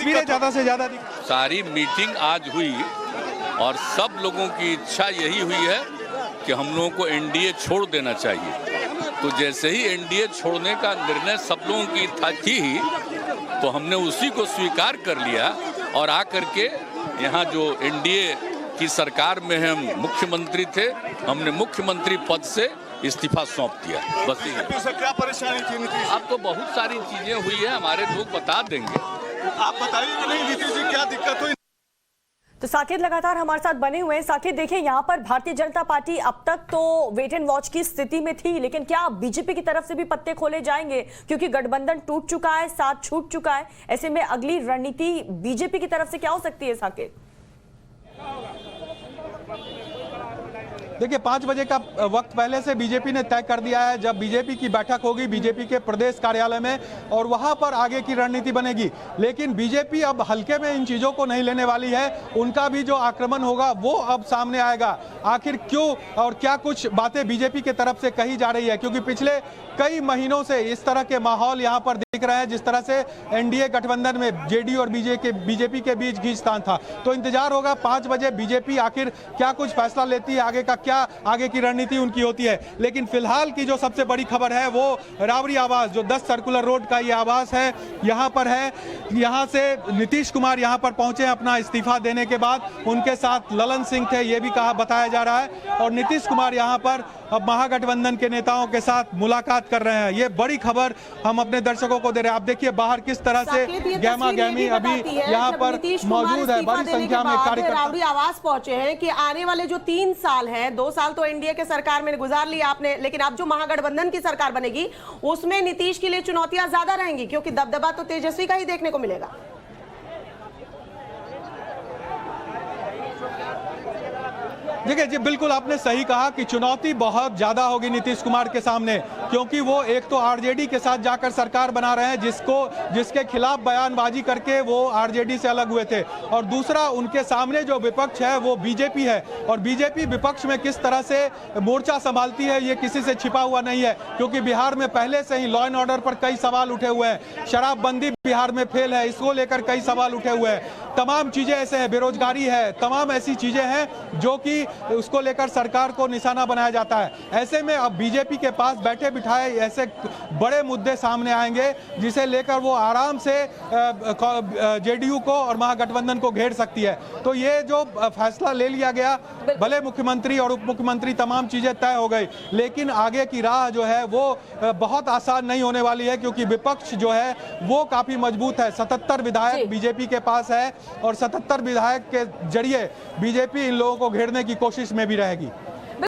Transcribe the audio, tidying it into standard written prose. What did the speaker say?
तस्वीरें ज्यादा से ज्यादा सारी मीटिंग आज हुई और सब लोगों की इच्छा यही हुई है कि हम लोगों को एनडीए छोड़ देना चाहिए। तो जैसे ही एनडीए छोड़ने का निर्णय सब लोगों की थी ही, तो हमने उसी को स्वीकार कर लिया और आकर के यहाँ जो एनडीए की सरकार में हम मुख्यमंत्री थे, हमने मुख्यमंत्री पद से इस्तीफा सौंप दिया। बस यही। क्या परेशानी थी नीतीश? अब तो बहुत सारी चीजें हुई है, हमारे लोग बता देंगे। आप बताइए कि नहीं नीतीश जी क्या दिक्कत हुई? तो साकेत लगातार हमारे साथ बने हुए हैं। साकेत, देखिए यहाँ पर भारतीय जनता पार्टी अब तक तो वेट एंड वॉच की स्थिति में थी, लेकिन क्या बीजेपी की तरफ से भी पत्ते खोले जाएंगे? क्योंकि गठबंधन टूट चुका है, साथ छूट चुका है। ऐसे में अगली रणनीति बीजेपी की तरफ से क्या हो सकती है साकेत? देखिए 5 बजे का वक्त पहले से बीजेपी ने तय कर दिया है, जब बीजेपी की बैठक होगी बीजेपी के प्रदेश कार्यालय में, और वहां पर आगे की रणनीति बनेगी। लेकिन बीजेपी अब हल्के में इन चीजों को नहीं लेने वाली है। उनका भी जो आक्रमण होगा वो अब सामने आएगा। आखिर क्यों और क्या कुछ बातें बीजेपी की तरफ से कही जा रही है, क्योंकि पिछले कई महीनों से इस तरह के माहौल यहां पर दिख रहे हैं जिस तरह से एनडीए गठबंधन में जेडीयू और बीजेपी के बीच खींचतान था। तो इंतजार होगा 5 बजे बीजेपी आखिर क्या कुछ फैसला लेती है, आगे का क्या आगे की रणनीति उनकी होती है। लेकिन फिलहाल की जो सबसे बड़ी खबर है वो राबड़ी आवास, जो 10 सर्कुलर रोड का ये आवास है, यहाँ पर है। यहाँ से नीतीश कुमार यहाँ पर पहुंचे अपना इस्तीफा देने के बाद। उनके साथ ललन सिंह थे, ये भी बताया जा रहा है। और नीतीश कुमार यहाँ पर अब महागठबंधन के नेताओं के साथ मुलाकात कर रहे हैं। ये बड़ी खबर हम अपने दर्शकों को दे रहे हैं। आप देखिए बाहर किस तरह से गहमा गहमी अभी यहाँ पर मौजूद है। बड़ी संख्या में कार्यकर्ता राबड़ी आवास पहुंचे हैं कि आने वाले जो 3 साल है, 2 साल तो एनडीए के सरकार में गुजार लिया आपने, लेकिन अब जो महागठबंधन की सरकार बनेगी उसमें नीतीश के लिए चुनौतियां ज्यादा रहेंगी, क्योंकि दबदबा तो तेजस्वी का ही देखने को मिलेगा। देखिए जी, बिल्कुल आपने सही कहा कि चुनौती बहुत ज्यादा होगी नीतीश कुमार के सामने, क्योंकि वो एक तो आरजेडी के साथ जाकर सरकार बना रहे हैं, जिसके खिलाफ बयानबाजी करके वो आरजेडी से अलग हुए थे, और दूसरा उनके सामने जो विपक्ष है वो बीजेपी है। और बीजेपी विपक्ष में किस तरह से मोर्चा संभालती है ये किसी से छिपा हुआ नहीं है, क्योंकि बिहार में पहले से ही लॉ एंड ऑर्डर पर कई सवाल उठे हुए हैं। शराबबंदी बिहार में फेल है, इसको लेकर कई सवाल उठे हुए हैं। तमाम चीजें ऐसे हैं, बेरोजगारी है, तमाम ऐसी चीजें हैं जो कि उसको लेकर सरकार को निशाना बनाया जाता है। ऐसे में अब बीजेपी के पास बैठे बिठाए ऐसे बड़े मुद्दे सामने आएंगे जिसे लेकर वो आराम से जेडीयू को और महागठबंधन को घेर सकती है। तो ये जो फैसला ले लिया गया, भले मुख्यमंत्री और उप मुख्यमंत्री तमाम चीजें तय हो गई, लेकिन आगे की राह जो है वो बहुत आसान नहीं होने वाली है, क्योंकि विपक्ष जो है वो काफी मजबूत है। 77 विधायक बीजेपी के पास है और 77 विधायक के जरिए बीजेपी इन लोगों को घेरने की कोशिश में भी रहेगी।